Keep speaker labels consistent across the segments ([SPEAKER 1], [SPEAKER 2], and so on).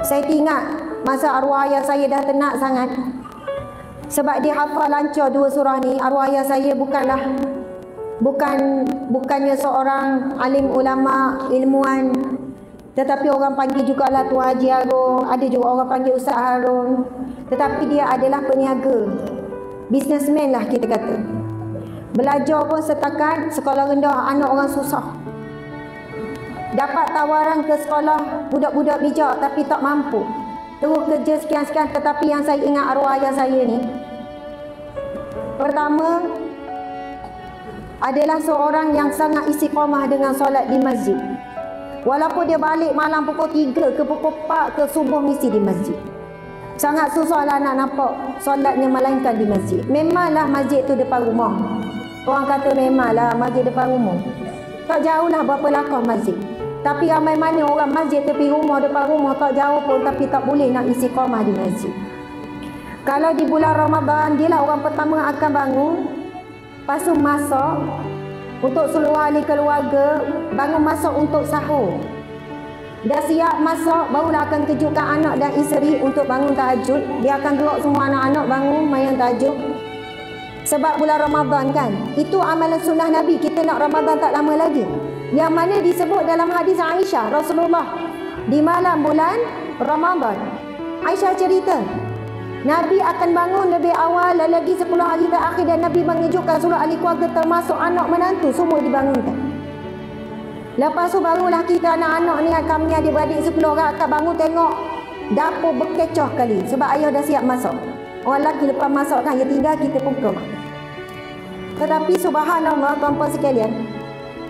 [SPEAKER 1] Saya ingat masa arwah ayah saya dah tenat sangat. Sebab dia hafal lancar 2 surah ni. Arwah ayah saya bukannya seorang alim ulama, ilmuwan, tetapi orang panggil jugalah Tuan Haji Harun, ada juga orang panggil Ustaz Harun. Tetapi dia adalah peniaga, businessman lah kita kata. Belajar pun setakat sekolah rendah, anak orang susah. Dapat tawaran ke sekolah budak-budak bijak tapi tak mampu. Terus kerja sekian-sekian. Tetapi yang saya ingat arwah ayah saya ni, pertama adalah seorang yang sangat istiqamah dengan solat di masjid. Walaupun dia balik malam pukul 3 ke pukul 4 ke subuh mesti di masjid. Sangat susahlah nak nampak solatnya melainkan di masjid. Memanglah masjid tu depan rumah. Orang kata memanglah masjid depan rumah. Tak jauh lah berapa langkah masjid. Tapi ramai mana orang masjid tepi rumah, depan rumah, tak jauh pun tapi tak boleh nak istiqamah di masjid. Kalau di bulan Ramadan, dia lah orang pertama akan bangun, lepas tu masak untuk seluruh ahli keluarga, bangun masak untuk sahur. Dah siap masak, barulah akan kejutkan anak dan isteri untuk bangun tahajud. Dia akan gerak semua anak-anak bangun mayang tahajud. Sebab bulan Ramadan kan, itu amalan sunnah Nabi. Kita nak Ramadan tak lama lagi. Yang mana disebut dalam hadis Aisyah, Rasulullah di malam bulan Ramadan, Aisyah cerita, Nabi akan bangun lebih awal lagi 10 hari terakhir, dan Nabi mengejutkan seluruh ahli keluarga termasuk anak menantu semua dibangunkan. Lepas tu barulah kita anak-anak ni, kami adik-beradik 10 orang akan bangun tengok dapur berkecoh kali sebab ayah dah siap masak. Orang lelaki lepas masak kan, dia tinggal kita pun ke. Tetapi subhanallah tuan-tuan sekalian,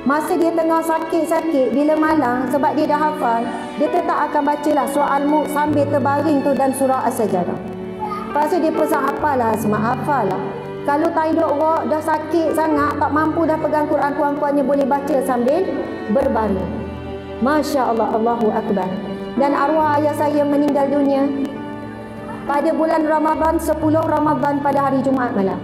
[SPEAKER 1] masa dia tengah sakit-sakit bila malam, sebab dia dah hafal, dia tetap akan bacalah surah Al-Mulk sambil terbaring tu dan surah As-Sajdah. Lepas tu dia pesan apalah, Asma, apalah. Kalau tak hidup roh, dah sakit sangat, tak mampu dah pegang Quran, tuan-tuannya boleh baca sambil berbaring. Masya Allah, Allahu Akbar. Dan arwah ayah saya meninggal dunia pada bulan Ramadan, 10 Ramadan pada hari Jumaat malam.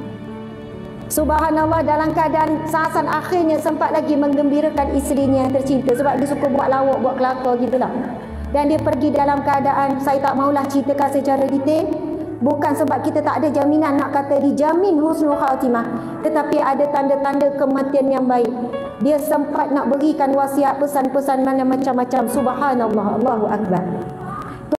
[SPEAKER 1] Subhanallah, dalam keadaan saat akhirnya sempat lagi menggembirakan isterinya yang tercinta, sebab dia suka buat lawak, buat kelakar gitulah. Dan dia pergi dalam keadaan, saya tak maulah ceritakan secara detail, bukan sebab kita tak ada jaminan nak kata dijamin husnul khatimah, tetapi ada tanda-tanda kematian yang baik. Dia sempat nak berikan wasiat, pesan-pesan mana macam-macam. Subhanallah, Allahu Akbar.